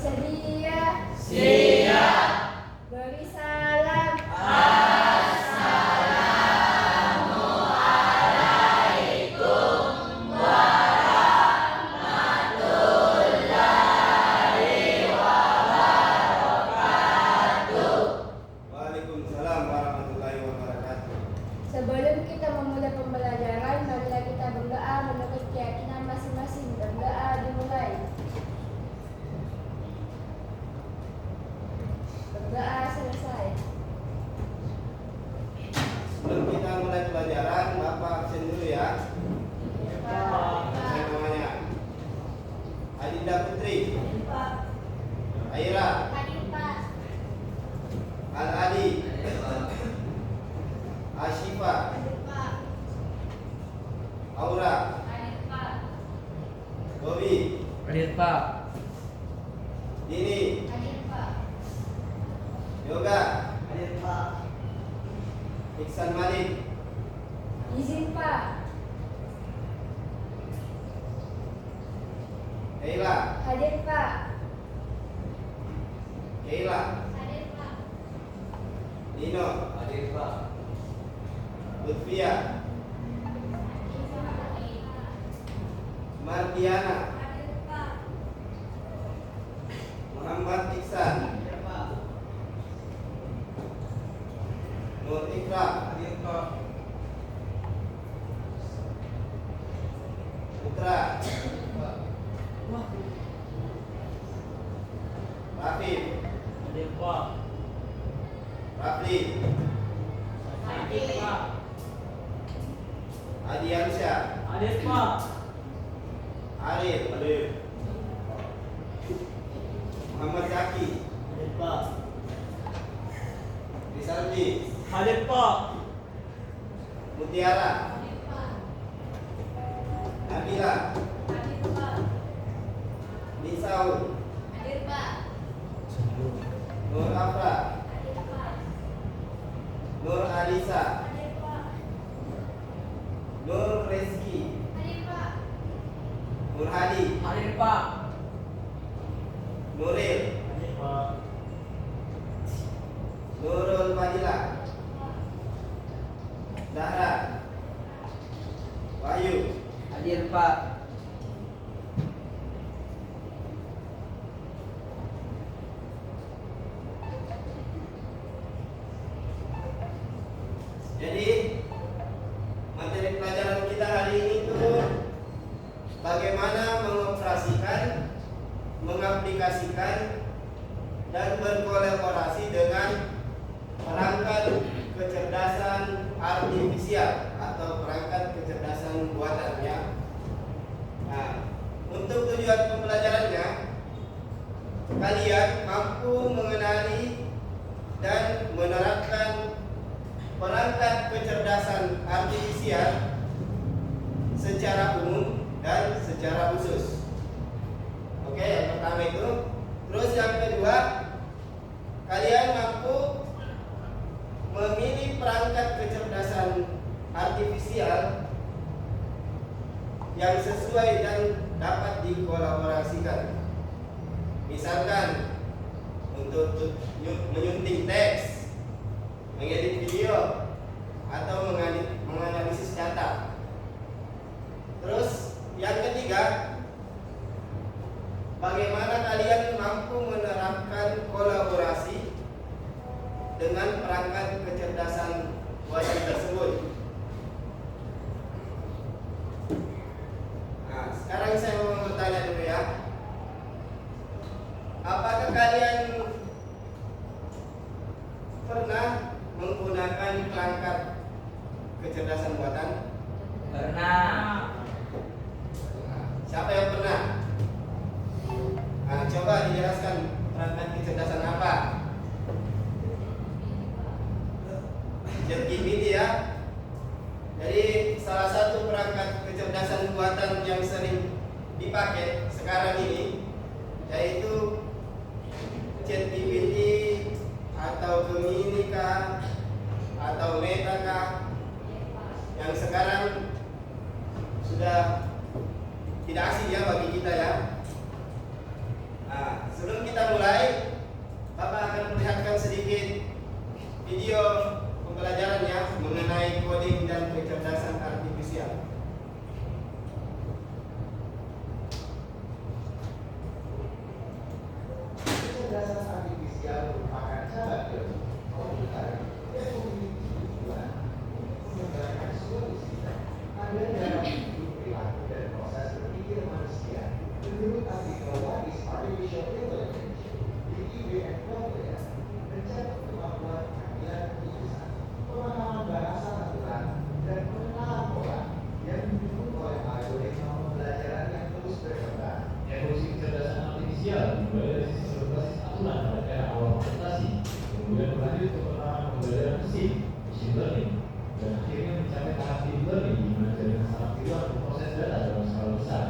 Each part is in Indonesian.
Bersedia. Siap. Beri salam. Assalamualaikum warahmatullahi wabarakatuh. Waalaikumsalam warahmatullahi wabarakatuh. Sebelum kita memulai pembelajaran, marilah kita berdoa menurut keyakinan masing-masing. Berdoa dimulai. Berdoa selesai. Sebelum kita mulai pelajaran, Bapak absen dulu ya. Saya namanya Adinda Putri, Aira, Al-Adi, Ashifa, Aura, Bobi, Hadir Pak. Dini, Yoga, Hadir Pak. Iksan Malik, Izin Pak. Keila, Hadir Pak. Keila, Nino, Hadir Pak. Lutfia, Mardiana, Muhammad Iksan, Nur Ikram, Hadir Pak. Putra, Rafif, Hadir Pak. Rafli, Hadir Pak. Adiansyah, Hadir Pak. Arif, Muhammad Zaki, Hadir Pak. Rizaldi, Hadir Pak. Mutiara, Nabila, Nisaul, Nur Afra, Nur Alisa, Nur Reski, Nur Hadi, Hadir Pak. Nuril, Hadir Pak. Nurul Fadila, Zahra, Wahyu, Hadir Pak. Jadi materi pelajaran kita hari ini itu bagaimana mengoperasikan, mengaplikasikan dan berkolaborasi dengan perangkat kecerdasan artifisial atau perangkat kecerdasan buatannya. Nah, untuk tujuan pembelajarannya, kalian mampu mengenali dan menerapkan perangkat kecerdasan artifisial secara umum dan secara khusus. Oke, yang pertama itu. Terus yang kedua, kalian mampu memilih perangkat kecerdasan artifisial yang sesuai dan dapat dikolaborasikan. Misalkan untuk menyunting teks, mengedit video, atau menganalisis data. Terus yang ketiga, bagaimana kalian mampu menerapkan kolaborasi dengan perangkat kecerdasan buatan tersebut. Nah, sekarang saya mau bertanya dulu ya. Apakah kalian pernah menggunakan perangkat kecerdasan buatan? Pernah. Siapa yang pernah? Nah, coba dijelaskan perangkat kecerdasan apa? ChatGPT ya. Jadi salah satu perangkat kecerdasan buatan yang sering dipakai sekarang ini yaitu ChatGPT atau Gemini atau Meta yang sekarang sudah tidak asing ya bagi kita ya. Nah, sebelum kita mulai, Bapak akan perlihatkan sedikit video pembelajarannya mengenai coding dan kecerdasan artifisial. Kecerdasan artifisial merupakan cabang ilmu komputer yang memiliki tujuan untuk mengembangkan solusi ada dalam hidup perilaku dan proses berpikir manusia. Menurut artikel What is Artificial Intelligence, IBM Cloudflare mencakup kemampuan pengambilan keputusan, pemahaman bahasa natural, dan pengenalan pola yang didukung oleh algoritma pembelajaran yang terus berkembang. Evolusi kecerdasan artifisial dimulai dari sistem berbasis aturan pada era awal komputasi, kemudian berlanjut ke penerapan pembelajaran mesin, machine learning, dan akhirnya mencapai tahap deep learning di mana jaringan saraf tiruan memproses data dalam skala besar.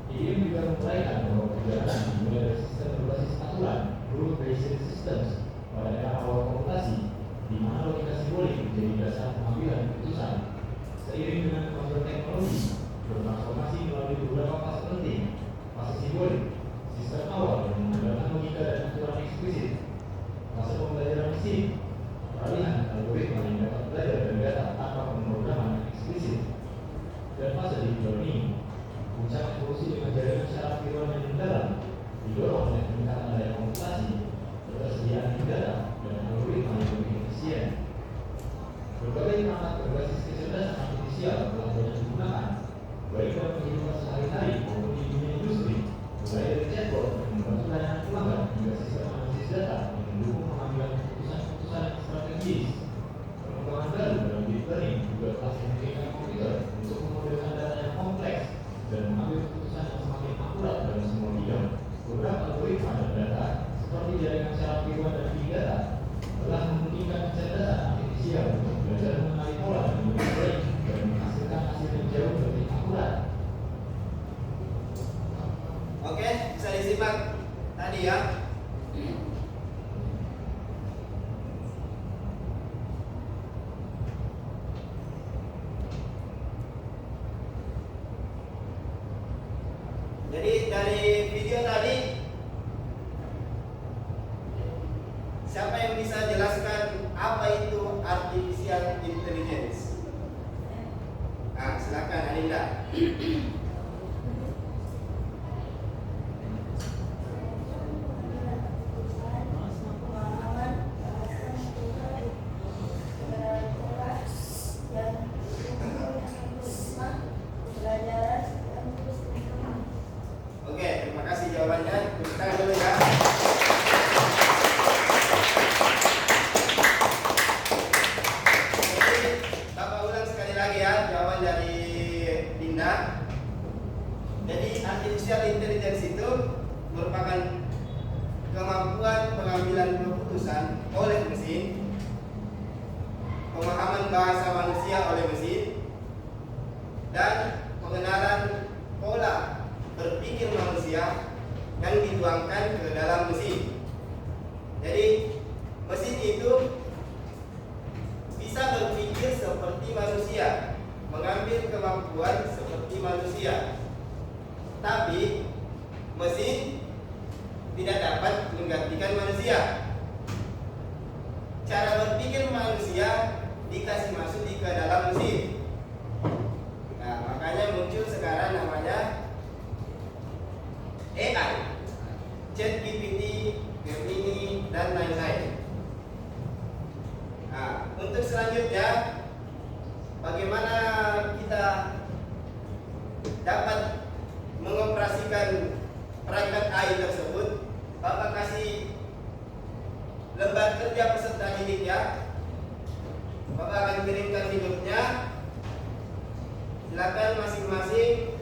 IBM juga menguraikan bahwa perjalanan dimulai dari sistem berbasis aturan, rule-based systems, pada era awal komputasi, di mana logika simbolik menjadi dasar pengambilan keputusan. Seiring dengan kemajuan teknologi, bertransformasi melalui beberapa fase penting. Fase simbolik, sistem awal yang mengandalkan logika dan aturan eksplisit. Fase pembelajaran mesin, peralihan algoritma yang dapat belajar dari data tanpa pemrograman yang eksplisit. Dan fase deep learning, puncak evolusi dengan jaringan saraf tiruan yang mendalam, didorong oleh peningkatan daya komputasi, ketersediaan data, dan algoritma yang lebih efisien. Berbagai perangkat berbasis kecerdasan artifisial telah banyak digunakan, baik dalam kehidupan sehari-hari maupun di dunia industri, mulai dari chatbot yang membantu layanan pelanggan hingga sistem analisis data yang mendukung pengambilan keputusan-keputusan yang strategis. Perkembangan baru dalam deep learning juga telah memungkinkan komputer untuk memodelkan data yang kompleks dan mengambil keputusan yang semakin akurat dalam semua bidang. Beberapa algoritma dan data seperti jaringan saraf tiruan dan big data telah memungkinkan kecerdasan artifisial untuk belajar mengenali pola yang lebih baik dan menghasilkan hasil yang jauh lebih akurat. Oke, bisa disimak tadi ya. Jadi dari video tadi, siapa yang bisa jelaskan apa itu artificial intelligence? Nah, silakan Aninda. Oke, terima kasih jawabannya. Tepuk tangan dulu ya. Jadi, Bapak ulang sekali lagi ya jawaban dari Dinda. Jadi, artificial intelligence itu merupakan kemampuan pengambilan keputusan oleh mesin, pemahaman bahasa manusia oleh mesin, dan pengenalan pola berpikir manusia yang dituangkan ke dalam mesin. Jadi mesin itu bisa berpikir seperti manusia, mengambil kemampuan seperti manusia. Tapi mesin tidak dapat menggantikan manusia. Cara berpikir manusia dikasih masuk di ke dalam mesin. Nah, makanya muncul sekarang namanya AI, ChatGPT, Gemini, dan lain-lain. Nah, untuk selanjutnya, bagaimana kita dapat mengoperasikan perangkat AI tersebut? Bapak kasih lembar kerja peserta didiknya. Bapak akan kirimkan hidupnya. Silakan masing-masing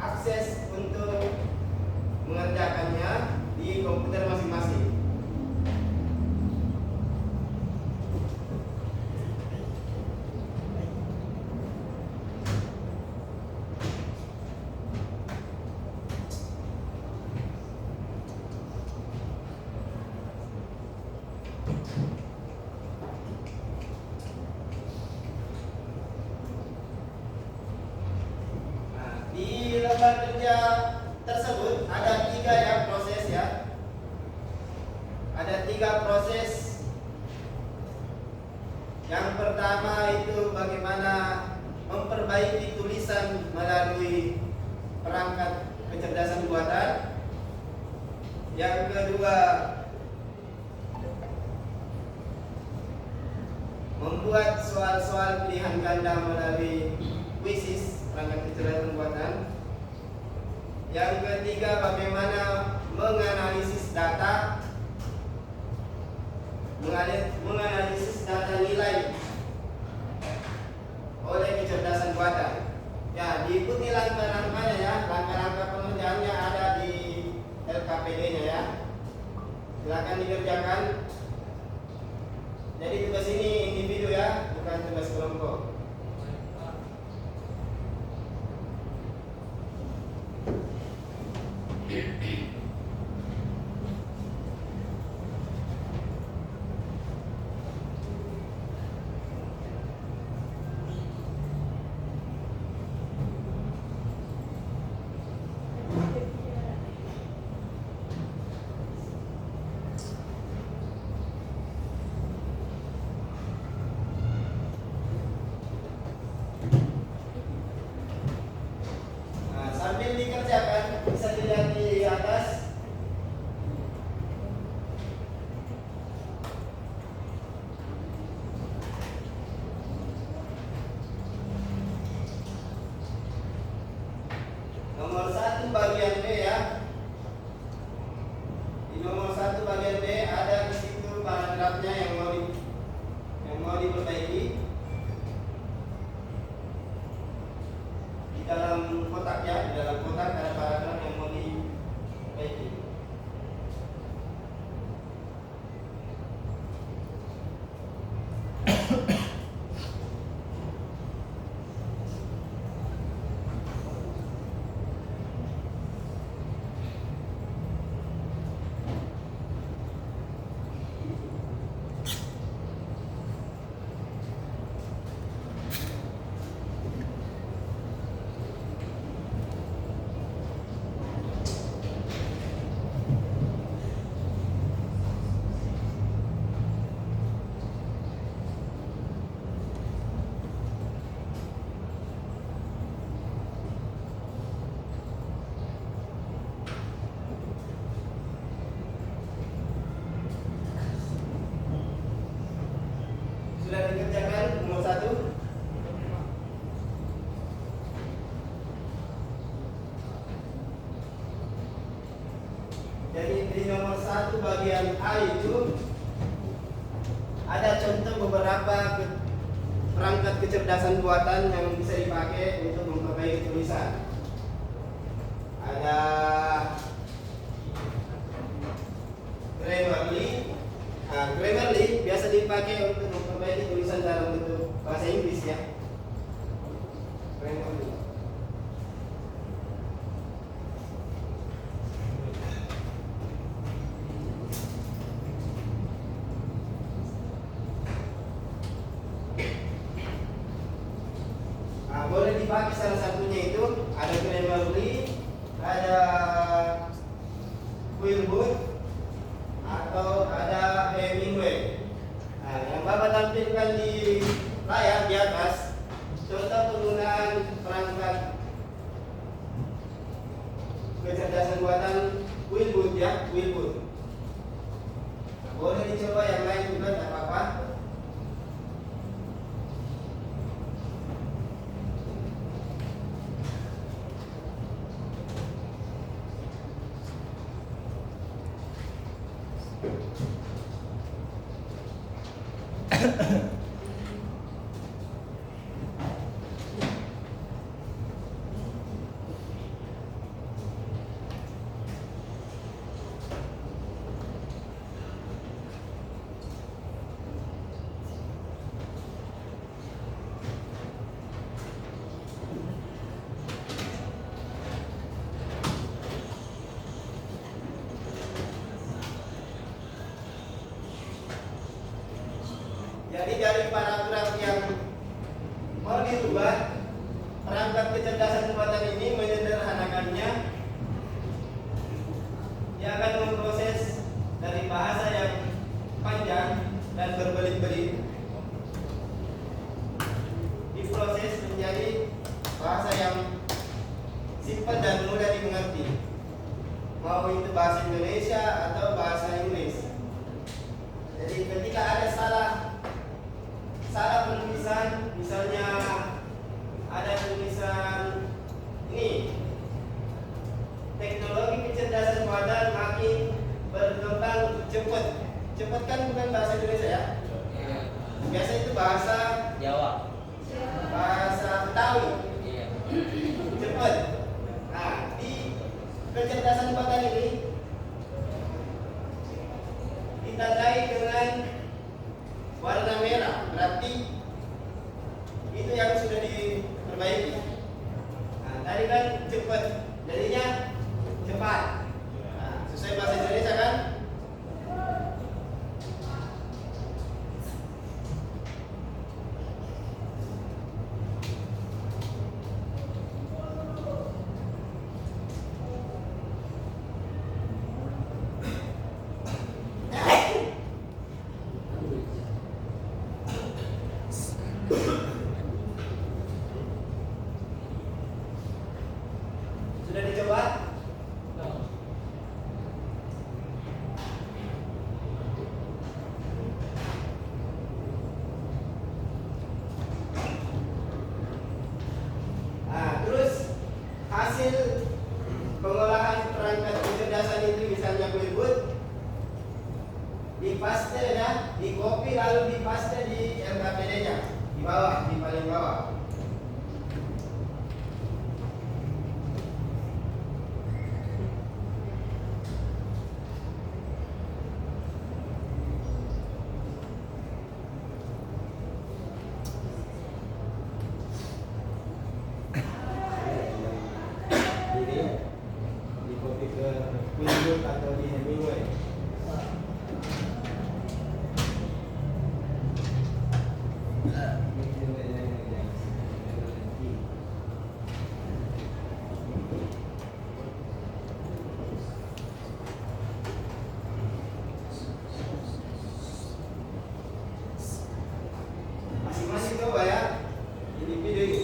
akses untuk mengerjakannya di komputer masing-masing. Di lembar kerja tersebut ada 3 ya proses ya. 3 proses. Yang pertama itu bagaimana memperbaiki tulisan melalui perangkat kecerdasan buatan. Yang kedua, membuat soal-soal pilihan ganda melalui kuisis perangkat kecerdasan buatan. Yang ketiga, bagaimana menganalisis data, menganalisis data nilai oleh kecerdasan buatan. Ya, diikuti langkah-langkahnya ya, langkah-langkah pengerjaannya ada di LKPD-nya ya. Silakan dikerjakan. Jadi tugas ini individu ya, bukan tugas kelompok. Nah, sambil dikerjakan bisa dilihat di atas. Nomor 1 bagian B ya. Di nomor 1 bagian B ada di situ paragrafnya yang mau diperbaiki. Di dalam kotak ya, di dalam kotak ada paragraf yang mau diperbaiki. Sudah dikerjakan nomor 1? Jadi di nomor 1 bagian A itu ada contoh beberapa perangkat kecerdasan buatan yang bisa dipakai untuk memperbaiki tulisan. Ada Grammarly. Nah, Grammarly biasa dipakai untuk memperbaiki tulisan dalam bentuk bahasa Inggris ya. Grammarly. Nah, boleh dipakai salah satunya itu ada Grammarly, ada Quillboot, atau ada Hemingway. Nah, yang Bapak tampilkan di layar di atas contoh penggunaan perangkat kecerdasan buatan Quillboot ya, Quillboot. Nah, boleh dicoba yang lain juga tidak apa-apa. Jadi simple dan mudah dimengerti. Mau itu bahasa Indonesia atau bahasa Inggris. Jadi ketika ada salah penulisan, misalnya ada tulisan ini, teknologi kecerdasan buatan makin berkembang cepat. Cepat kan bukan bahasa Indonesia ya? Biasa itu bahasa Jawa. bahasa Betawi. Iya. Cepat. Nah, di kecerdasan buatan ini ditandai dengan warna merah, berarti itu yang sudah diperbaiki. Nah, tadi kan cepat, jadinya cepat. Nah, sesuai bahasa Indonesia kan? Sudah dicoba? Nah, terus hasil pengolahan perangkat kecerdasan itu misalnya berikut, dipaste ya, di copy lalu dipaste di LKPD-nya di bawah, di paling bawah. Ini di copy ke Windows atau di Hemingway. Masing-masing coba ya, individu ini.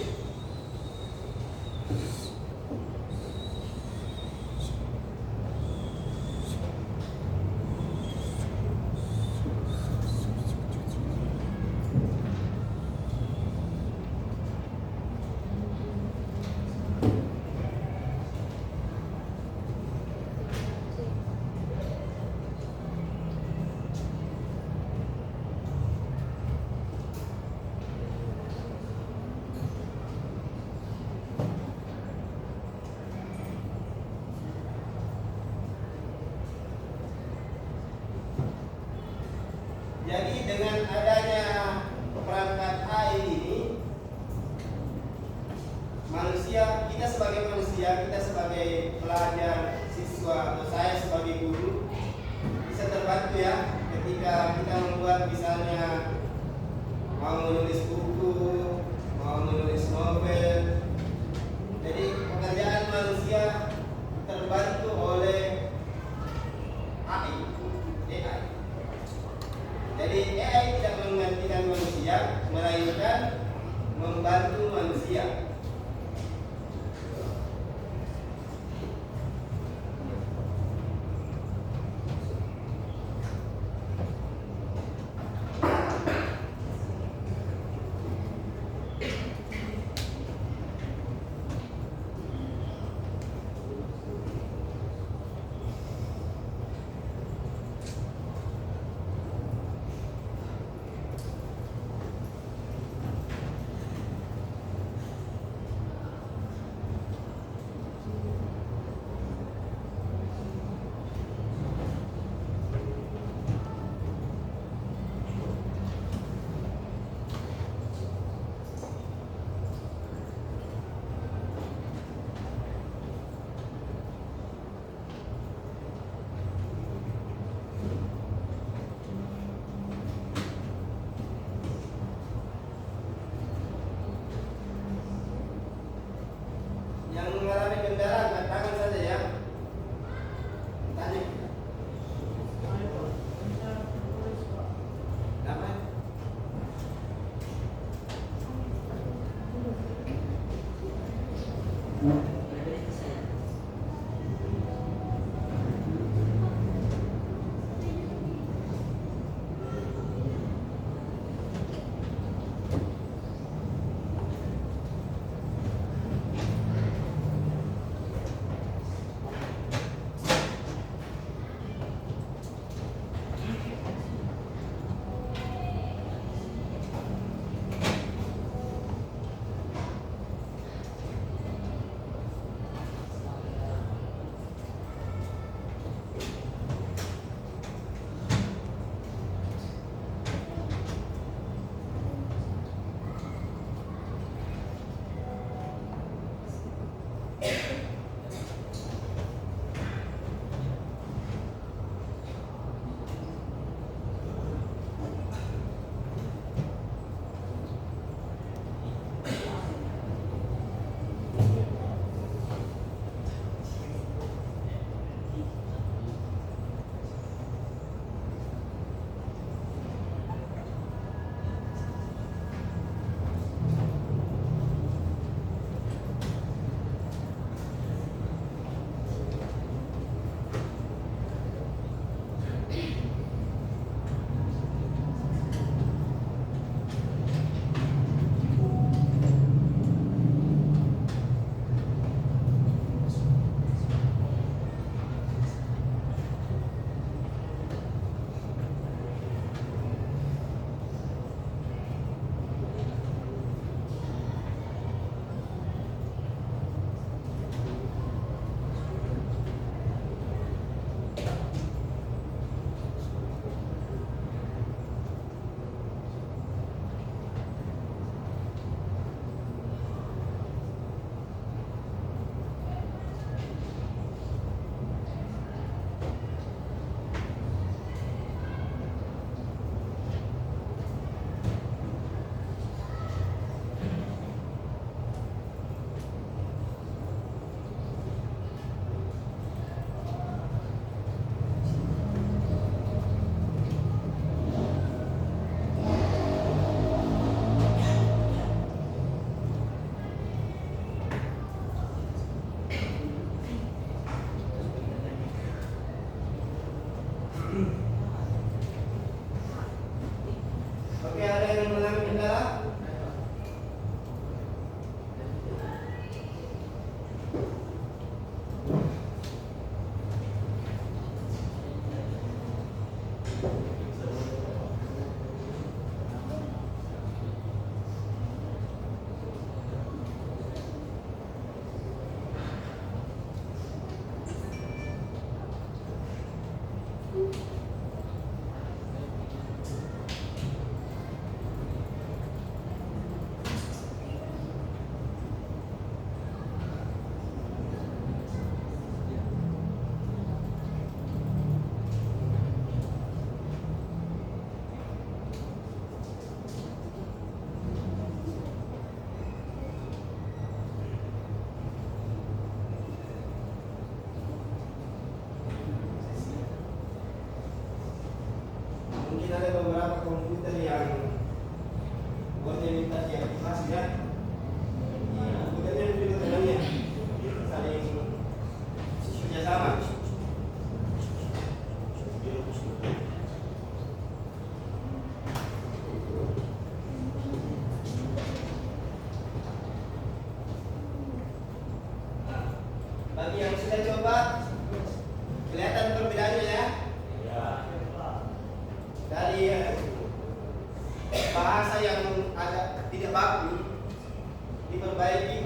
Jadi dengan adanya perangkat AI ini, manusia, kita sebagai manusia, kita sebagai pelajar, siswa, atau saya sebagai guru bisa terbantu ya ketika kita membuat misalnya mau menulis buku, mau menulis novel. Jadi pekerjaan manusia terbantu oleh AI. Jadi AI tidak menggantikan manusia, melainkan membantu manusia.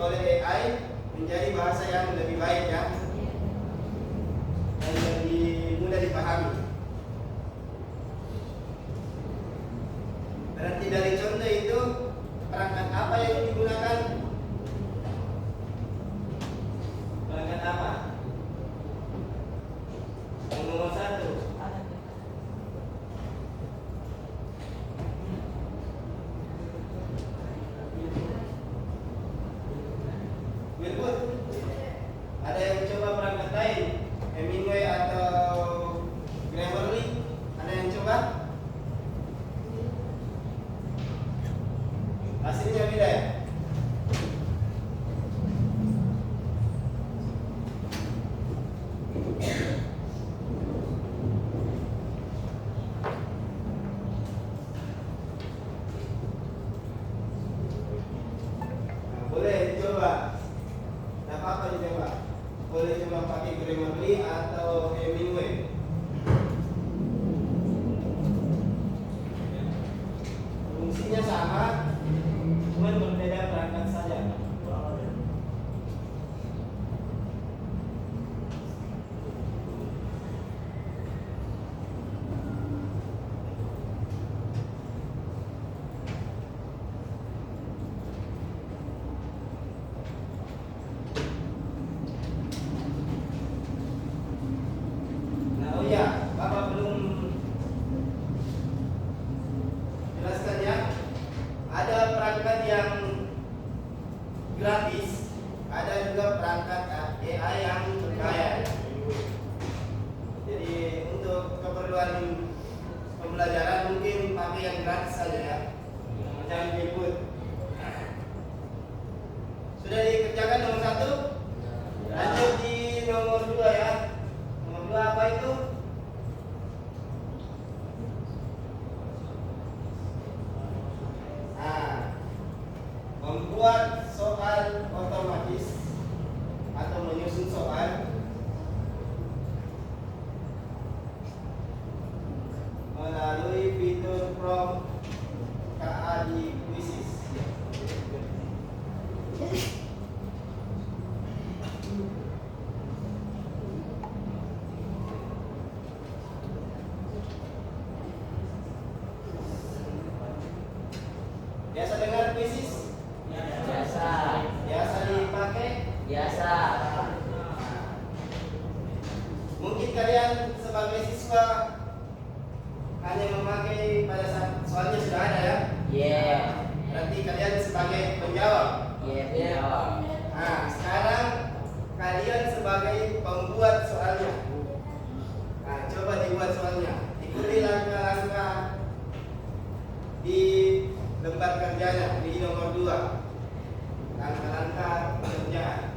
oleh AI menjadi bahasa yang lebih baik ya, dan lebih mudah dipahami. Berarti dari contoh itu perangkat apa yang digunakan? Perangkat apa? Yang nomor 1. Wilbur, ada yang coba perangkat lain? Hemingway atau Grammarly? Ada yang coba? Hasilnya beda ya? Nah, boleh coba. Tidak apa-apa dicoba. Boleh coba pakai Grammarly atau Hemingway. Fungsinya sama, cuma berbeda perangkat saja. Nah, oh ya, Bapak belum jelaskan ya. Ada perangkat yang gratis, ada juga perangkat AI yang berbayar. Jadi untuk keperluan pembelajaran mungkin pakai yang gratis saja ya, macam Input. Sudah dikerjakan nomor 1? Lanjut di nomor 2 ya. Nomor 2 apa itu? Nah, membuat soal otomatis atau menyusun soal melalui fitur prompt KA di Quizzes. Biasa dengar Quizzes? Biasa. Biasa dipakai? Biasa. Mungkin kalian sebagai siswa hanya memakai pada saat soalnya sudah ada ya. Yeah. Berarti kalian sebagai penjawab. Yeah, penjawab. Nah, sekarang kalian sebagai pembuat soalnya. Nah, coba dibuat soalnya. Ikuti langkah-langkah di lembar kerjanya di nomor 2. Langkah-langkah pekerjaan.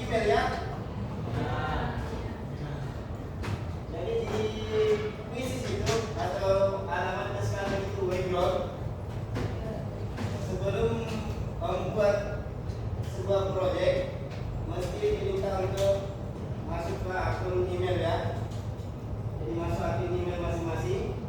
email ya. Jadi di quizzes itu atau alamatnya sekarang itu background. Sebelum membuat sebuah proyek mesti diminta untuk masuk ke akun email ya. Jadi masuk akun email masing-masing.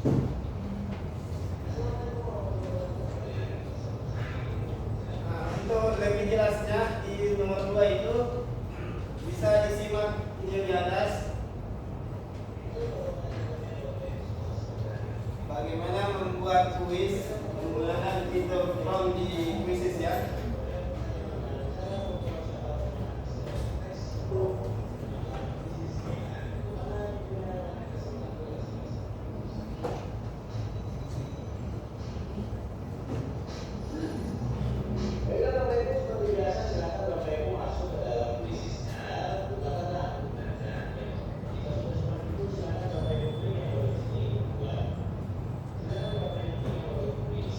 Nah, untuk lebih jelasnya di nomor 2 itu bisa disimak video di atas bagaimana membuat kuis menggunakan fitur from di Quizzes ya. Baiklah Bapak Ibu, seperti biasa silakan Bapak Ibu masuk ke dalam kuisisnya. Bukakanlah akunannya. Jika sudah seperti itu silakan Bapak Ibu klik yang ada di sini. Ya. Silakan Bapak Ibu klik yang ada di kuis.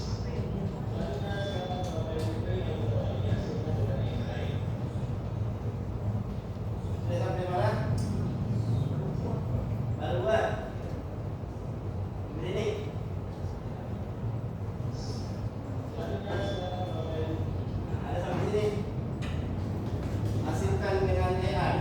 Selanjutnya silakan Bapak Ibu klik yang ada di hasilkan dengan yang lain. Sudah sampai mana? Baru buat. Ini. Selanjutnya silakan Bapak Ibu. Nah, ada sampai sini. Hasilkan dengan AI.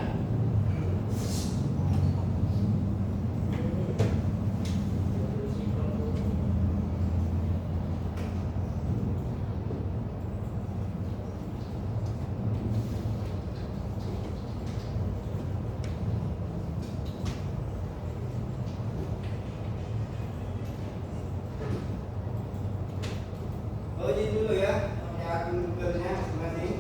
Login dulu ya, pakai akun Google-nya masing-masing.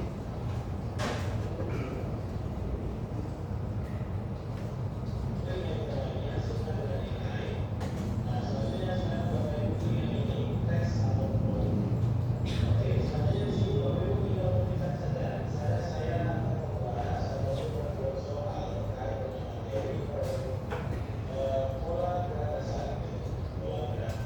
Klik yang ada di hasilkan dengan yang lain. Nah, selanjutnya silakan Bapak Ibu klik yang ini teks atau volume. Oke, selanjutnya di sini Bapak Ibu tinggal menuliskan saja. Misalnya saya akan membahas atau membuat soal terkait dengan materi pola gerakan. Pola gerakan.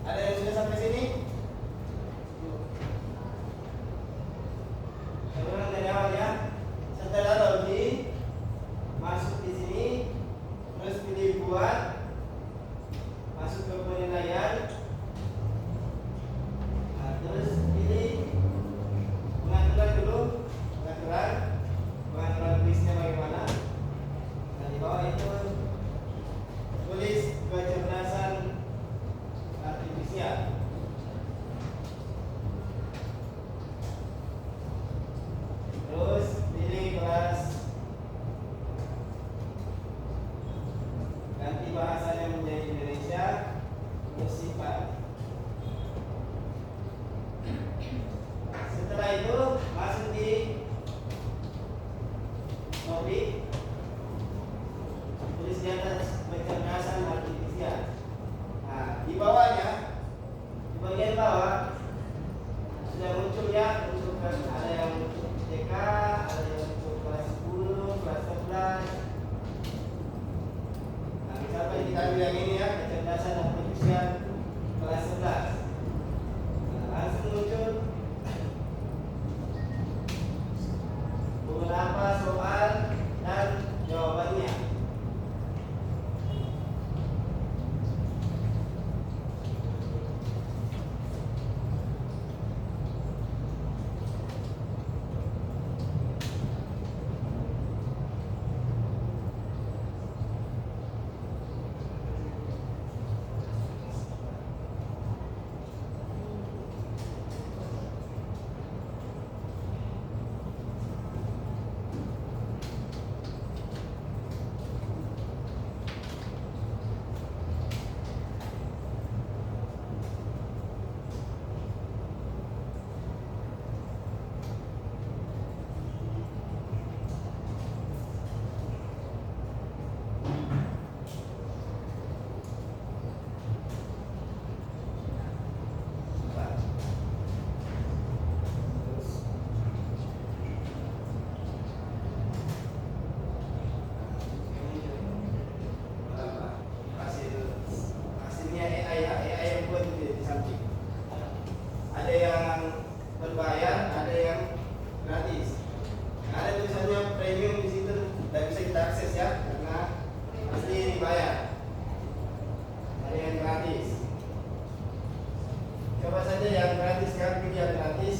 Ada yang sudah sampai sini? Saya ulang dari awal ya. Setelah login, masuk di sini, terus pilih buat, masuk ke penilaian, nah, terus pilih pengaturan dulu, pengaturan kuisnya bagaimana. Nah, di bawah itu tulis kecerdasan artifisial. Terus pilih kelas, ganti bahasanya menjadi Indonesia, terus sifat. Setelah itu masuk di topik, tulis di atas kecerdasan artifisial. Nah, di bawahnya, di bagian bawah sudah muncul ya, untuk ada yang untuk TK, ada yang untuk kelas 10, kelas 11. kita bilang ini ya, kecerdasan dan pendidikan kelas 11. Nah, langsung muncul beberapa soal dan jawabannya. Hasilnya AI ya, AI yang buat di samping. Ada yang berbayar, ada yang gratis. Ada tulisannya premium di situ, tidak bisa kita akses ya, karena pasti dibayar. Ada yang gratis. Coba saja yang gratis kan, pilih yang gratis.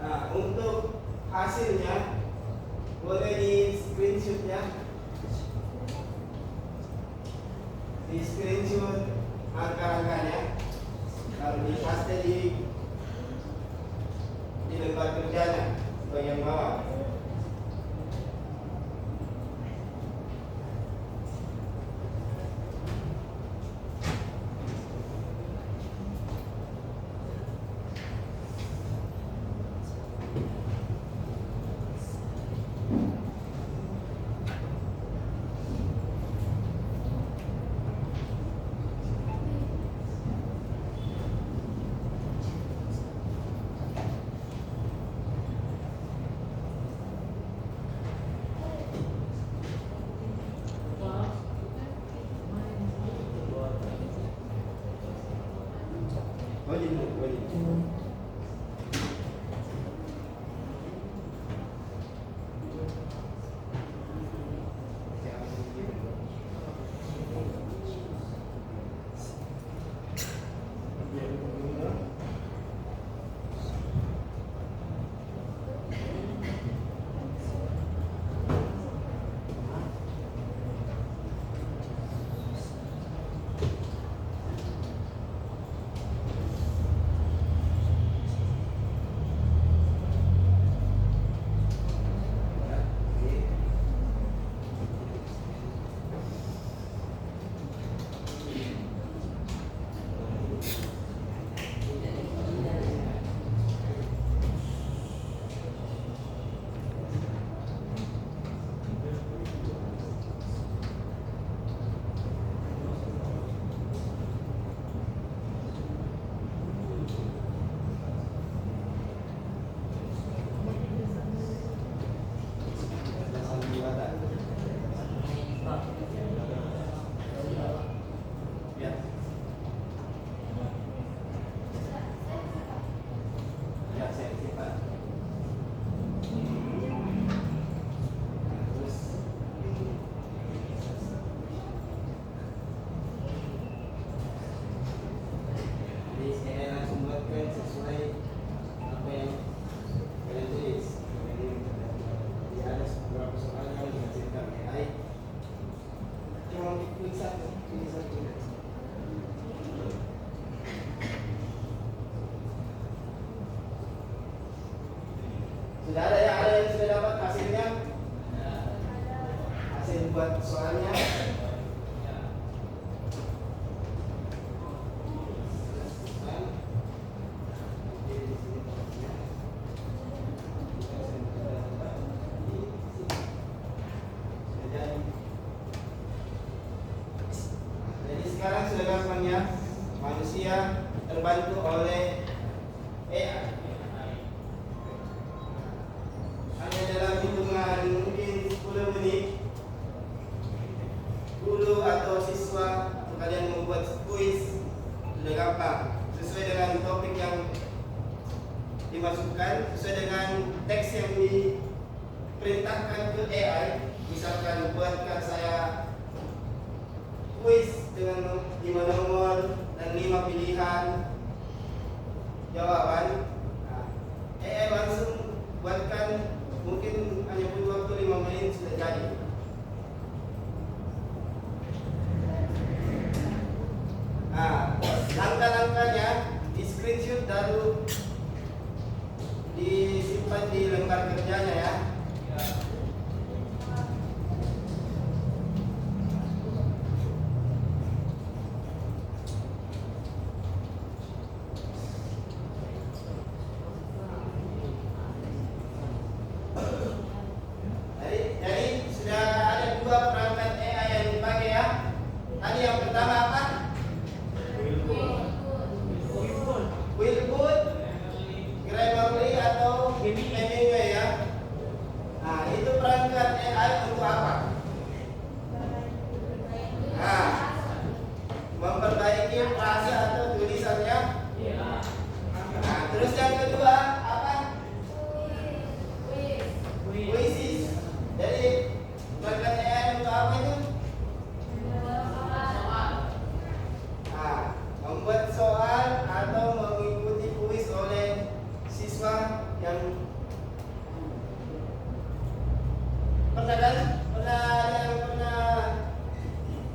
Nah, untuk hasilnya boleh di screenshot ya, di screenshot angka-angkanya, lalu di paste di lembar kerjanya bagian bawah. soalnya. Jadi sekarang sudah gampang ya, manusia terbantu oleh AI. Hanya dalam hitungan mungkin 10 menit, guru atau siswa atau kalian membuat kuis sudah gampang, sesuai dengan topik yang dimasukkan, sesuai dengan teks yang diperintahkan ke AI. Misalkan buatkan saya kuis dengan 5 nomor dan 5 pilihan jawaban. Nah, AI langsung buatkan, mungkin hanya butuh waktu 5 menit sudah jadi. Nah, langkah-langkahnya di screenshot lalu disimpan di lembar kerjanya ya. Jadi sudah ada 2 perangkat AI yang dipakai ya. Tadi yang pertama apa? Willboot, Grammarly atau Hemingway ya. Nah, itu perangkat AI untuk apa? Nah, memperbaiki frasa atau tulisannya. Nah, terus yang kedua apa? Puisi. Jadi perangkat AI untuk apa itu? Nah, membuat soal atau mengikuti kuis oleh siswa yang pernah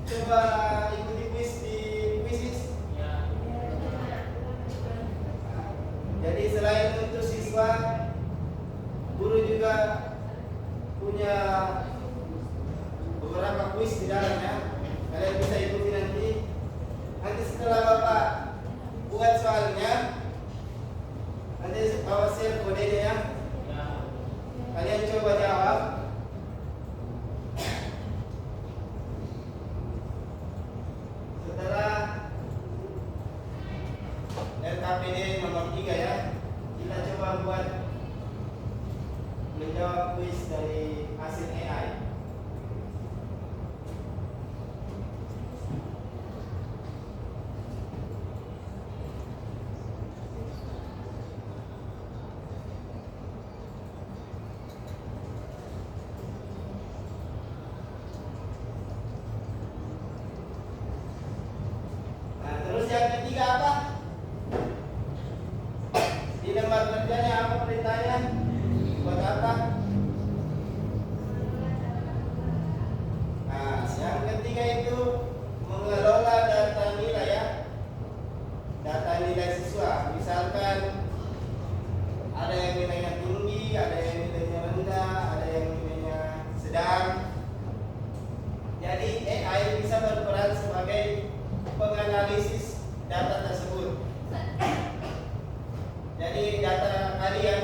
coba ikuti kuis di kuisis. Jadi selain untuk siswa, guru juga punya beberapa kuis di dalamnya. Kalian bisa ikuti nanti. Nanti setelah Bapak buat soalnya, nanti Bapak share kodenya ya. Kalian coba jawab. Setelah RKPD nomor 3 ya, kita coba buat menjawab kuis dari hasil AI. Nah, terus yang ketiga apa? Di lembar kerjanya apa perintahnya? Buat apa? Nah, yang ketiga itu mengelola data nilai ya. Data nilai siswa. Misalkan ada yang nilainya tinggi, ada yang nilainya rendah, ada yang nilainya sedang. Jadi AI bisa berperan sebagai penganalisis data tersebut. Jadi data nilai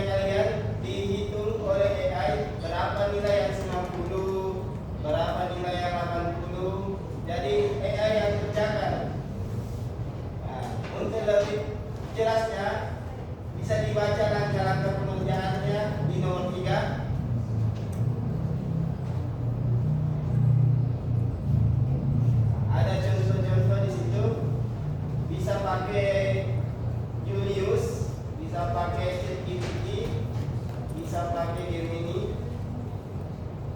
kalian dihitung oleh AI, berapa nilai yang 90, berapa nilai yang 80. Jadi AI yang kerjakan. Nah, untuk lebih jelasnya bisa dibaca langkah-langkah pengerjaannya di nomor 3. Ada contoh-contoh di situ. Bisa pakai Julius, bisa pakai ChatGPT, bisa pakai Gemini,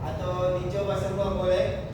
atau dicoba semua boleh.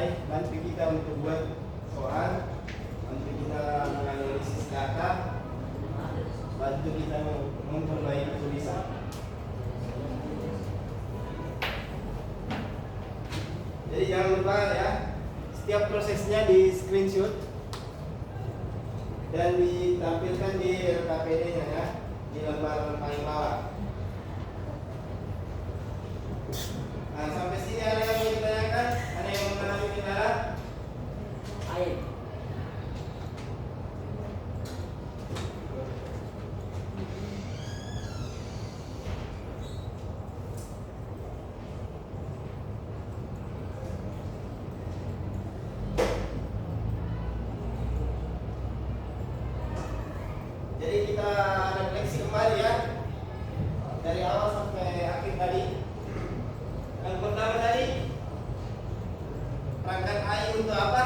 AI bantu kita untuk buat soal, bantu kita menganalisis data, bantu kita memperbaiki tulisan. Jadi jangan lupa ya, setiap prosesnya di screenshot dan ditampilkan di LKPD-nya ya, di lembar paling bawah. Nah, sampai sini ada yang mau ditanyakan? Ada yang mengalami kendala? Air. Jadi kita refleksi kembali ya, dari awal sampai akhir tadi. Yang pertama tadi, perangkat AI untuk apa?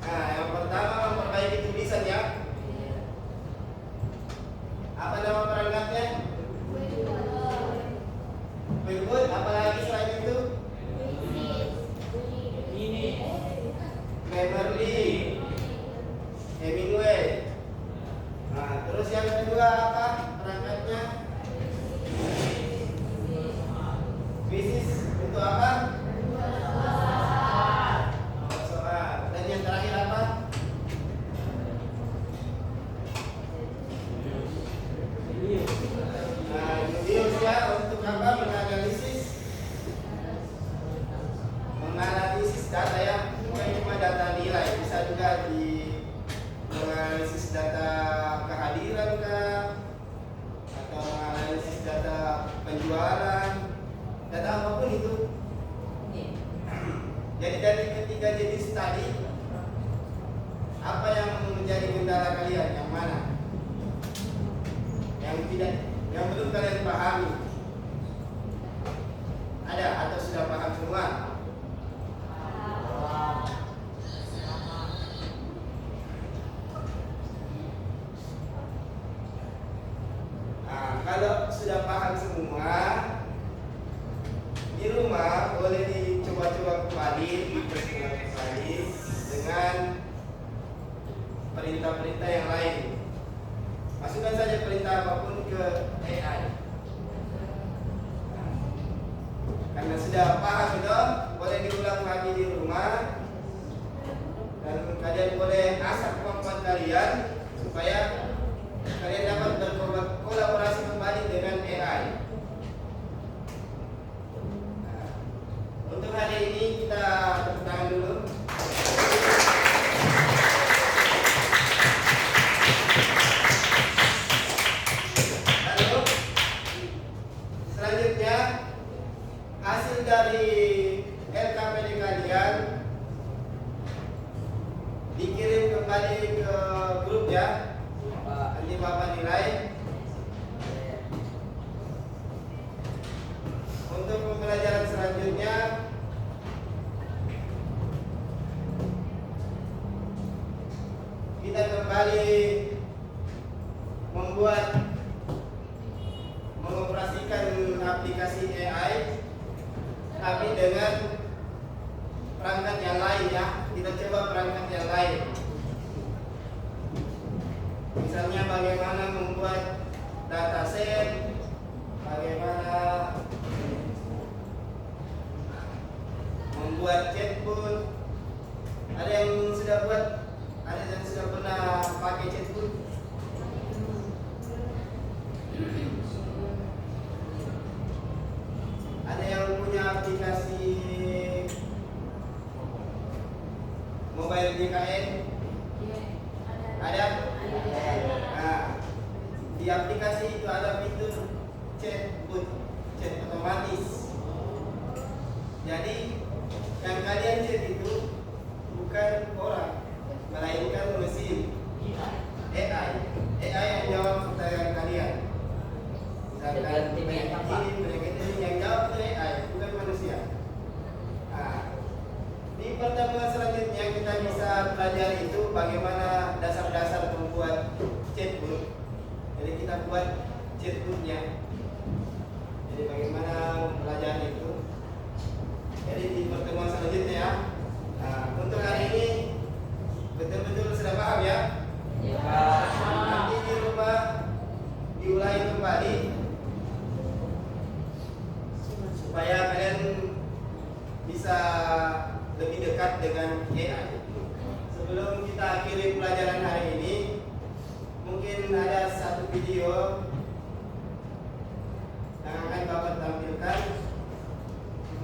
Nah, yang pertama memperbaiki tulisan ya. Apa nama perangkatnya? Berikut, apalagi selain itu? Grammarly, Hemingway. Nah, terus yang kedua apa perangkatnya? Bisnis untuk apa? Soal. Dan yang terakhir apa? Nah, News ya, untuk apa? Menganalisis data ya, bukan cuma data nilai, bisa juga di menganalisis data kehadiran kah, atau menganalisis data penjualan, data apapun itu. Jadi dari ketiga jenis tadi, apa yang menjadi kendala kalian? Yang mana? Yang tidak, yang belum kalian pahami? Ada atau sudah paham semua? Nah, kalau sudah paham semua, di rumah boleh dicoba-coba kembali, dipersilakan kembali dengan perintah-perintah yang lain. Masukkan saja perintah apapun ke AI. Karena sudah paham itu, boleh diulang lagi di rumah, dan kalian boleh asah kemampuan kalian supaya kalian dapat berkolaborasi kembali dengan AI. Nah, untuk hari ini kita tepuk tangan dulu. Lalu selanjutnya hasil dari LKPD kalian dikirim kembali ke grup ya. Nanti Bapak nilai. Untuk pembelajaran selanjutnya kita kembali mengoperasikan aplikasi AI, tapi dengan perangkat yang lain ya. Kita coba perangkat yang lain. Misalnya bagaimana membuat dataset, bagaimana membuat chatbot. Ada yang sudah buat, ada yang sudah pernah pakai chatbot? Ada yang punya aplikasi mobile DKN? Ada? Nah, di aplikasi itu ada fitur chatbot, chat otomatis. Jadi yang kalian chat itu bukan orang, melainkan mesin AI yang jawab pertanyaan kalian. Misalkan ini yang jawab itu AI, bukan manusia. Nah, di pertemuan selanjutnya kita bisa belajar itu bagaimana dasar-dasar membuat chatbot. Jadi kita buat chatbotnya. bisa lebih dekat dengan AI. Sebelum kita akhiri pelajaran hari ini, mungkin ada satu video yang akan Bapak tampilkan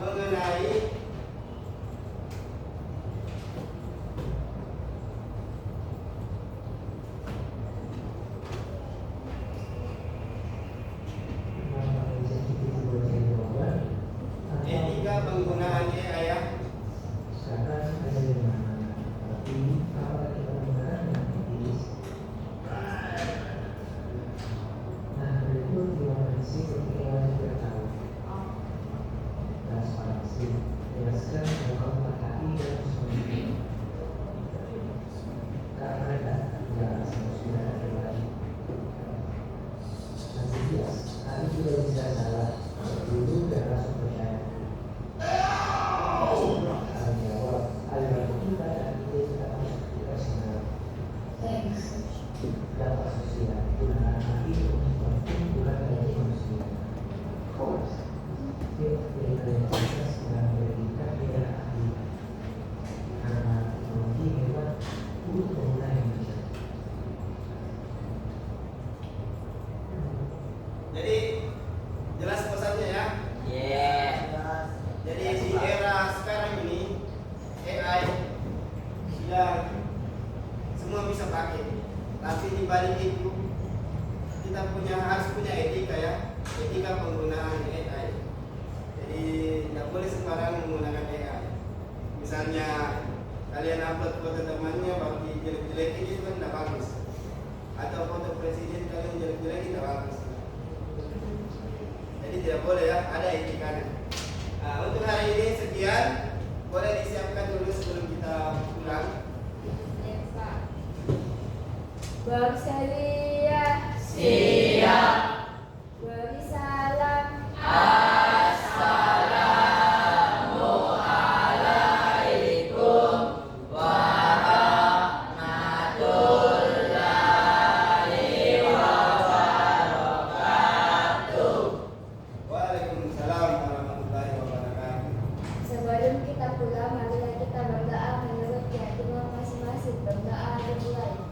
mengenai etika penggunaan AI ya. Sekarang ada di mana? Tapi kalau kita menggunakan etis, nah berikut dimensi ketika yang kita tahu. Transparansi, jelaskan bahwa matahari dan semuanya. Karena ada yang sudah ada lagi. Nanti bias, hari juga bisa salah. Dulu dan langsung percaya. Aliran kita dan ide kita masuk ke personal. Dampak sosial, gunaan hati untuk pertumbuhan dari manusia. Realitas dan pendidikan tidak ahli karena teknologi memang butuh pengguna yang bijak. Jadi jelas pesannya ya. Yes. Jadi di era sekarang ini AI sudah semua bisa pakai. Tapi di balik itu kita harus punya etika ya, etika penggunaan AI. Jadi tidak boleh sembarang menggunakan AI. Misalnya kalian upload foto temannya baru dijelek-jelekin itu kan tidak bagus. Atau foto presiden kalian jelek-jelekin tidak bagus. Jadi tidak boleh ya, ada etikanya. Nah, untuk hari ini sekian, boleh disiapkan dulu sebelum kita pulang. Ya, Pak. Bersedia. Siap. Beri salam. Assalamualaikum warahmatullahi wabarakatuh. Waalaikumsalam warahmatullahi wabarakatuh. Sebelum kita pulang, marilah kita berdoa menurut keyakinan masing-masing. Berdoa dimulai.